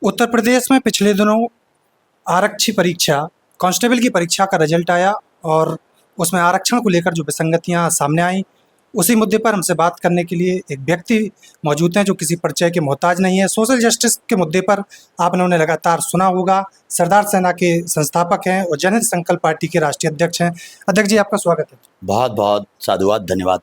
उत्तर प्रदेश में पिछले दिनों आरक्षी परीक्षा कांस्टेबल की परीक्षा का रिजल्ट आया और उसमें आरक्षण को लेकर जो विसंगतियां सामने आई, उसी मुद्दे पर हमसे बात करने के लिए एक व्यक्ति मौजूद हैं जो किसी परिचय के मोहताज नहीं है। सोशल जस्टिस के मुद्दे पर आपने उन्हें लगातार सुना होगा। सरदार सेना के संस्थापक हैं और जनहित संकल्प पार्टी के राष्ट्रीय अध्यक्ष हैं। अध्यक्ष जी, आपका स्वागत है। बहुत बहुत साधुवाद, धन्यवाद।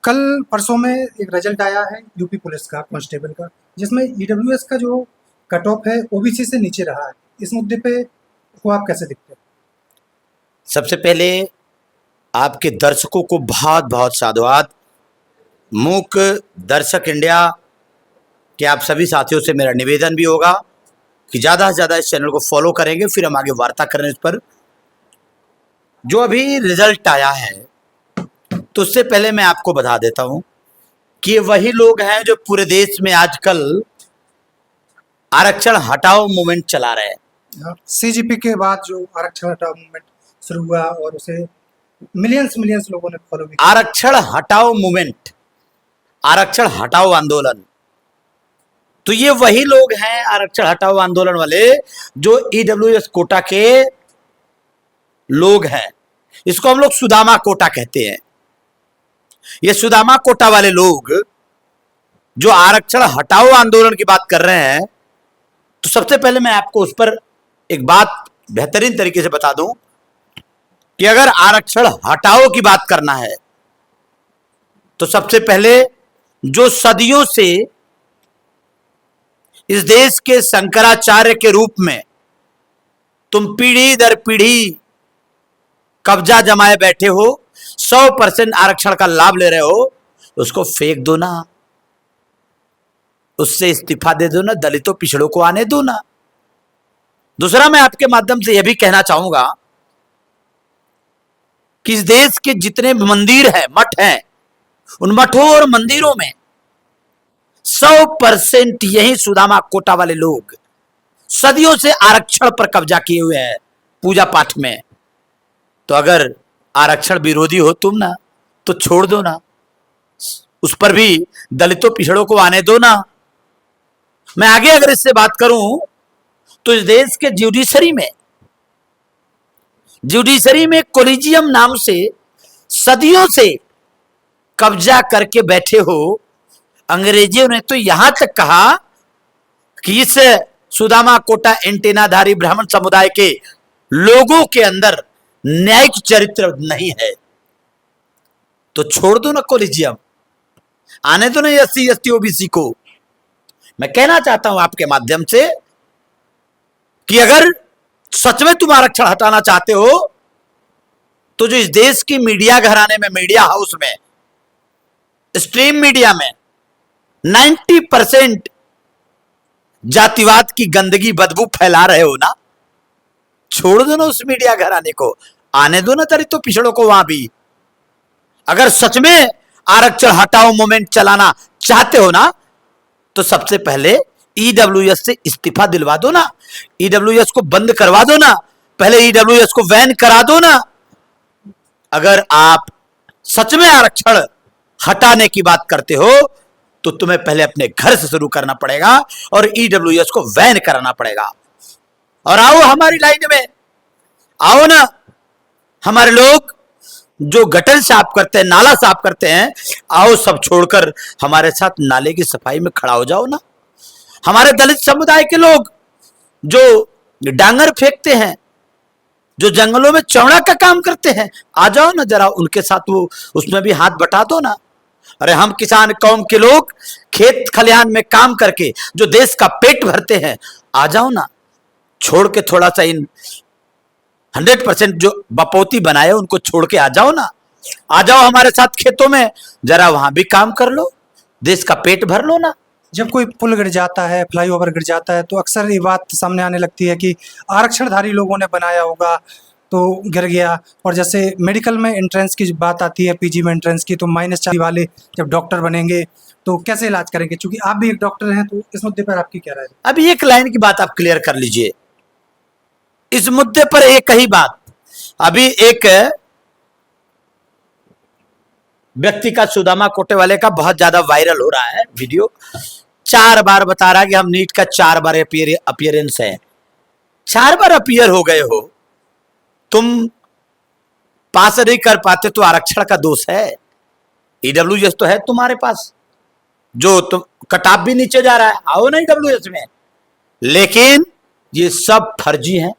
कल परसों में एक रिजल्ट आया है यूपी पुलिस का कांस्टेबल का, जिसमें ईडब्ल्यूएस का जो कट ऑफ है ओबीसी से नीचे रहा है। इस मुद्दे पे को आप कैसे देखते हैं? सबसे पहले आपके दर्शकों को बहुत बहुत साधुवाद। मूक दर्शक इंडिया के आप सभी साथियों से मेरा निवेदन भी होगा कि ज़्यादा से ज़्यादा इस चैनल को फॉलो करेंगे, फिर हम आगे वार्ता करें इस पर। जो अभी रिजल्ट आया है, तो उससे पहले मैं आपको बता देता हूं कि वही लोग हैं जो पूरे देश में आजकल आरक्षण हटाओ मूवमेंट चला रहे हैं। सीजीपी के बाद जो आरक्षण हटाओ मूवमेंट शुरू हुआ और उसे मिलियंस लोगों ने फॉलो भी किया। आरक्षण हटाओ मूवमेंट, आरक्षण हटाओ आंदोलन, तो ये वही लोग हैं आरक्षण हटाओ आंदोलन वाले जो ईडब्ल्यूएस कोटा के लोग हैं। इसको हम लोग सुदामा कोटा कहते हैं। ये सुदामा कोटा वाले लोग जो आरक्षण हटाओ आंदोलन की बात कर रहे हैं, तो सबसे पहले मैं आपको उस पर एक बात बेहतरीन तरीके से बता दूं कि अगर आरक्षण हटाओ की बात करना है तो सबसे पहले जो सदियों से इस देश के शंकराचार्य के रूप में तुम पीढ़ी दर पीढ़ी कब्जा जमाए बैठे हो, 100% आरक्षण का लाभ ले रहे हो, उसको फेंक दो ना, उससे इस्तीफा दे दो ना, दलितों पिछड़ों को आने दो ना। दूसरा, मैं आपके माध्यम से यह भी कहना चाहूंगा कि इस देश के जितने मंदिर हैं, मठ हैं, उन मठों और मंदिरों में 100% यही सुदामा कोटा वाले लोग सदियों से आरक्षण पर कब्जा किए हुए हैं पूजा पाठ में। तो अगर आरक्षण विरोधी हो तुम ना, तो छोड़ दो ना, उस पर भी दलितों पिछड़ों को आने दो ना। मैं आगे अगर इससे बात करूं तो इस देश के ज्यूडिशरी में कोलिजियम नाम से सदियों से कब्जा करके बैठे हो। अंग्रेजियों ने तो यहां तक कहा कि इस सुदामा कोटा एंटेनाधारी ब्राह्मण समुदाय के लोगों के अंदर न्यायिक चरित्र नहीं है। तो छोड़ दो ना कोलिजियम, आने दो ना एससी एसटी ओबीसी को। मैं कहना चाहता हूं आपके माध्यम से कि अगर सच में तुम आरक्षण हटाना चाहते हो तो जो इस देश की मीडिया घराने में, मीडिया हाउस में, स्ट्रीम मीडिया में 90% जातिवाद की गंदगी बदबू फैला रहे हो ना, छोड़ दो ना उस मीडिया घराने को, आने दो ना दलितों पिछड़ों को वहां भी। अगर सच में आरक्षण हटाओ मूवमेंट चलाना चाहते हो ना, तो सबसे पहले ईडब्ल्यूएस से इस्तीफा दिलवा दो ना, ईडब्ल्यूएस को बंद करवा दो ना, पहले ईडब्ल्यूएस को बैन करा दो ना। अगर आप सच में आरक्षण हटाने की बात करते हो तो तुम्हें पहले अपने घर से शुरू करना पड़ेगा और ईडब्ल्यूएस को बैन कराना पड़ेगा। और आओ हमारी लाइन में, आओ ना, हमारे लोग जो गटर साफ करते हैं, नाला साफ करते हैं, आओ सब छोड़कर हमारे साथ नाले की सफाई में खड़ा हो जाओ ना। हमारे दलित समुदाय के लोग जो डांगर फेंकते हैं, जो जंगलों में चौड़ा का काम करते हैं, आ जाओ ना जरा उनके साथ, वो उसमें भी हाथ बटा दो ना। अरे हम किसान कौम के लोग खेत खलिहान में काम करके जो देश का पेट भरते हैं, आ जाओ ना, छोड़ के थोड़ा सा इन 100% जो बपौती बनाए उनको छोड़ के आ जाओ ना, आ जाओ हमारे साथ खेतों में, जरा वहां भी काम कर लो, देश का पेट भर लो ना। जब कोई पुल गिर जाता है, फ्लाईओवर गिर जाता है, तो अक्सर ये बात सामने आने लगती है कि आरक्षणधारी लोगों ने बनाया होगा तो गिर गया। और जैसे मेडिकल में एंट्रेंस की बात आती है, पीजी में एंट्रेंस की, तो -4 वाले जब डॉक्टर बनेंगे तो कैसे इलाज करेंगे? क्योंकि आप भी एक डॉक्टर हैं, तो इस मुद्दे पर आपकी क्या राय है? अभी एक लाइन की बात आप क्लियर कर लीजिए इस मुद्दे पर, एक ही बात। अभी एक व्यक्ति का, सुदामा कोटे वाले का बहुत ज्यादा वायरल हो रहा है वीडियो, 4 बार बता रहा कि हम नीट का 4 बार अपीयरेंस है। 4 बार अपीयर हो गए हो, तुम पास नहीं कर पाते तो आरक्षण का दोष है। ईडब्ल्यूएस तो है तुम्हारे पास, जो तुम कटाप भी नीचे जा रहा है, आओ ना ईडब्ल्यूएस में। लेकिन ये सब फर्जी है।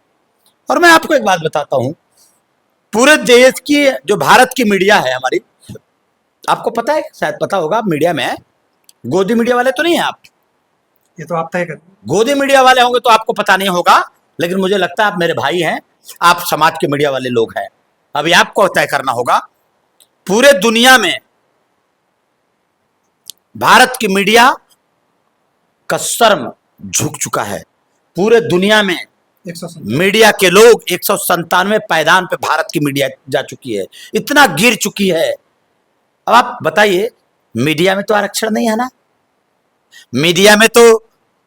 और मैं आपको एक बात बताता हूं, पूरे देश की जो भारत की मीडिया है हमारी, आपको पता है, शायद पता होगा, मीडिया में गोदी मीडिया वाले तो नहीं है आप, ये तो आप तय करें। गोदी मीडिया वाले होंगे तो आपको पता नहीं होगा, लेकिन मुझे लगता है आप मेरे भाई हैं, आप समाज के मीडिया वाले लोग हैं। अभी आपको तय करना होगा, पूरे दुनिया में भारत की मीडिया का शर्म झुक चुका है। पूरे दुनिया में 197 मीडिया के लोग 197 पायदान पे भारत की मीडिया जा चुकी है, इतना गिर चुकी है। अब आप बताइए, मीडिया में तो आरक्षण नहीं है ना, मीडिया में तो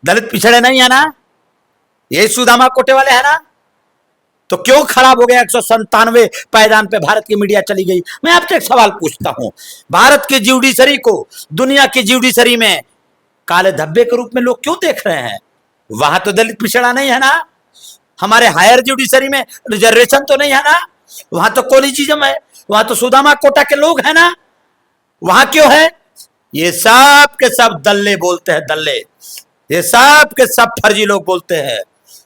दलित पिछड़े नहीं है ना, ये सुदामा कोटे वाले है ना, तो क्यों खराब हो गया 197 पायदान पे भारत की मीडिया चली गई? मैं आपसे एक सवाल पूछता हूं, भारत की ज्यूडिशरी को दुनिया की ज्यूडिशरी में काले धब्बे के रूप में लोग क्यों देख रहे हैं? वहां तो दलित पिछड़ा नहीं है ना, हमारे हायर ज्यूडिशरी में रिजर्वेशन तो नहीं है ना, वहां तो कोलिजिज्म है, वहां तो सुदामा कोटा के लोग हैं ना, वहां क्यों है? ये सब के सब दल्ले बोलते हैं, दल्ले, ये सब के सब फर्जी लोग बोलते हैं,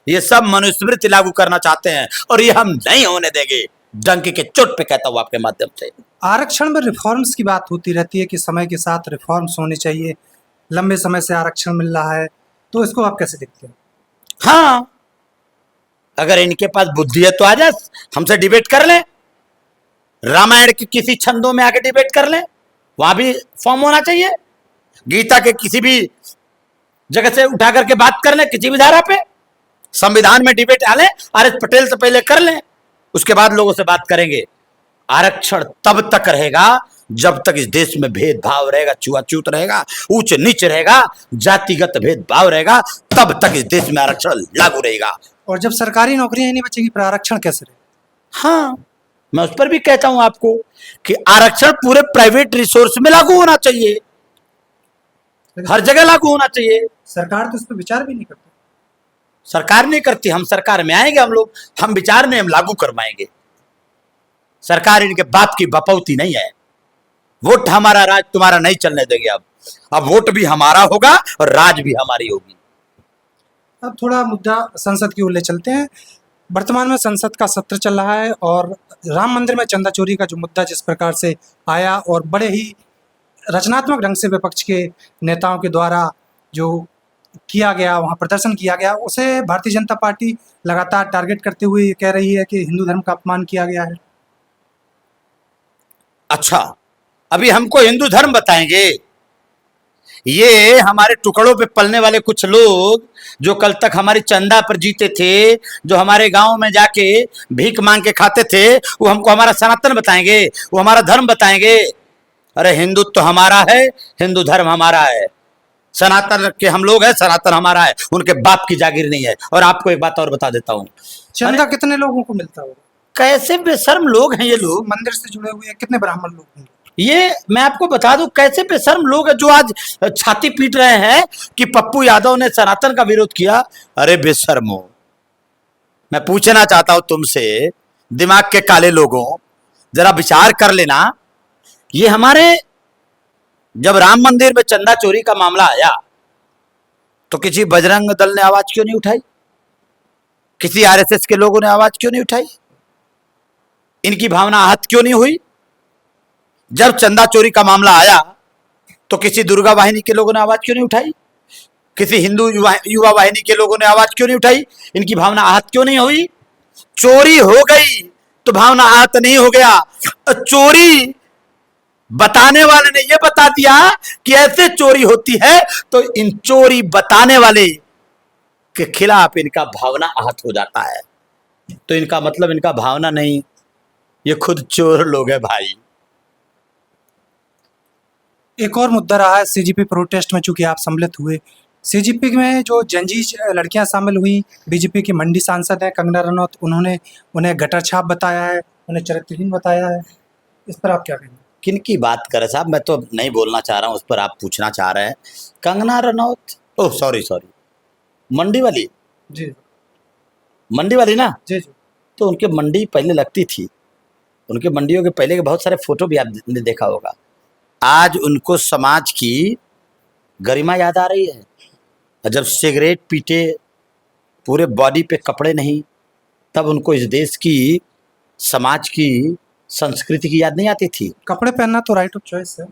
ये सब मनुस्मृति लागू करना चाहते हैं, और ये हम नहीं होने देंगे। डंके के चोट पे कहता हूं आपके माध्यम से। आरक्षण में रिफॉर्म्स की बात होती रहती है कि समय के साथ रिफॉर्म्स होने चाहिए, लंबे समय से आरक्षण मिल रहा है, तो इसको आप कैसे देखते हैं? हाँ, अगर इनके पास बुद्धि है तो आ जा, हमसे डिबेट कर ले, रामायण के किसी छंदों में आके डिबेट कर ले, वहां भी फॉर्म होना चाहिए। गीता के किसी भी जगह से उठा करके बात कर ले, किसी भी धारा पे, संविधान में डिबेट आ ले, आर.एस. पटेल से पहले कर ले, उसके बाद लोगों से बात करेंगे। आरक्षण तब तक रहेगा जब तक इस देश में भेदभाव रहेगा, छुआछूत रहेगा, ऊंच नीच रहेगा, जातिगत भेदभाव रहेगा, तब तक इस देश में आरक्षण लागू रहेगा। और जब सरकारी नौकरियां ही नहीं बचेगी, फिर आरक्षण कैसे रहे? हाँ, मैं उस पर भी कहता हूं आपको कि आरक्षण पूरे प्राइवेट रिसोर्स में लागू होना चाहिए, हर जगह लागू होना चाहिए। सरकार तो इस पर विचार भी नहीं करती। सरकार नहीं करती, हम सरकार में आएंगे, हम लोग, हम विचार में हम लागू करवाएंगे। सरकार इनके बाप की बपौती नहीं है। वोट हमारा, राज तुम्हारा नहीं चलने देंगे। अब वोट भी हमारा होगा और राज भी हमारी होगी। अब थोड़ा मुद्दा संसद की ओर ले चलते हैं। वर्तमान में संसद का सत्र चल रहा है और राम मंदिर में चंदा चोरी का जो मुद्दा जिस प्रकार से आया और बड़े ही रचनात्मक ढंग से विपक्ष के नेताओं के द्वारा जो किया गया, वहाँ प्रदर्शन किया गया, उसे भारतीय जनता पार्टी लगातार टारगेट करते हुए ये कह रही है कि हिंदू धर्म का अपमान किया गया है। अच्छा, अभी हमको हिंदू धर्म बताएंगे? ये हमारे टुकड़ों पे पलने वाले कुछ लोग जो कल तक हमारी चंदा पर जीते थे, जो हमारे गांव में जाके भीख मांग के खाते थे, वो हमको हमारा सनातन बताएंगे, वो हमारा धर्म बताएंगे? अरे हिंदुत्व तो हमारा है, हिंदू धर्म हमारा है, सनातन के हम लोग हैं, सनातन हमारा है, उनके बाप की जागीर नहीं है। और आपको एक बात और बता देता हूं, चंदा कितने लोगों को मिलता होगा? कैसे बेशर्म लोग हैं ये लोग, मंदिर से जुड़े हुए कितने ब्राह्मण लोग होंगे? ये मैं आपको बता दूं, कैसे बेशर्म लोग हैं जो आज छाती पीट रहे हैं कि पप्पू यादव ने सनातन का विरोध किया। अरे बेशर्मो, मैं पूछना चाहता हूं तुमसे, दिमाग के काले लोगों, जरा विचार कर लेना। ये हमारे, जब राम मंदिर में चंदा चोरी का मामला आया तो किसी बजरंग दल ने आवाज क्यों नहीं उठाई? किसी आरएसएस के लोगों ने आवाज क्यों नहीं उठाई? इनकी भावना आहत क्यों नहीं हुई? जब चंदा चोरी का मामला आया तो किसी दुर्गा वाहिनी के लोगों ने आवाज क्यों नहीं उठाई? किसी हिंदू युवा वाहिनी के लोगों ने आवाज क्यों नहीं उठाई? इनकी भावना आहत क्यों नहीं हुई? चोरी हो गई तो भावना आहत नहीं हो गया। चोरी बताने वाले ने यह बता दिया कि ऐसे चोरी होती है, तो इन चोरी बताने वाले के खिलाफ इनका भावना आहत हो जाता है। तो इनका मतलब, इनका भावना नहीं, ये खुद चोर लोग हैं भाई। एक और मुद्दा रहा है सीजीपी प्रोटेस्ट में, चूंकि आप सम्मिलित हुए, सीजीपी में जो जंजीज लड़कियां शामिल हुई, बीजेपी की मंडी सांसद है कंगना रनौत, उन्होंने उन्हें गटर छाप बताया है, उन्हें चरित्रहीन बताया है, इस पर आप क्या कहेंगे? किनकी बात करें साहब, मैं तो नहीं बोलना चाह रहा हूं, उस पर आप पूछना चाह रहे हैं। Kangana Ranaut, oh sorry sorry, Mandi वाली, जी मंडी वाली ना, जी जी। तो उनके मंडी पहले लगती थी, उनके मंडियों के पहले के बहुत सारे फोटो भी आपने देखा होगा। आज उनको समाज की गरिमा याद आ रही है। जब सिगरेट पीटे, पूरे बॉडी पे कपड़े नहीं, तब उनको इस देश की, समाज की, संस्कृति की याद नहीं आती थी। कपड़े पहनना तो राइट ऑफ चॉइस है।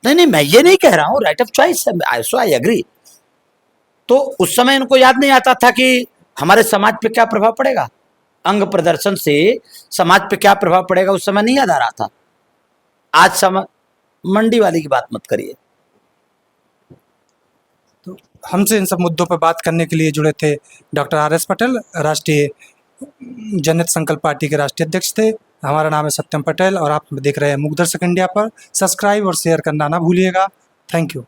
नहीं नहीं, मैं ये नहीं कह रहा हूँ, राइट ऑफ चॉइस है, आई एग्री। तो उस समय उनको याद नहीं आता था कि हमारे समाज पे क्या प्रभाव पड़ेगा, अंग प्रदर्शन से समाज पे क्या प्रभाव पड़ेगा, उस समय नहीं याद आ रहा था। आज समय, मंडी वाली की बात मत करिए। तो हमसे इन सब मुद्दों पर बात करने के लिए जुड़े थे डॉक्टर RS पटेल, राष्ट्रीय जनहित संकल्प पार्टी के राष्ट्रीय अध्यक्ष थे। हमारा नाम है सत्यम पटेल और आप देख रहे हैं मूक दर्शक इंडिया पर। सब्सक्राइब और शेयर करना ना भूलिएगा। Thank you.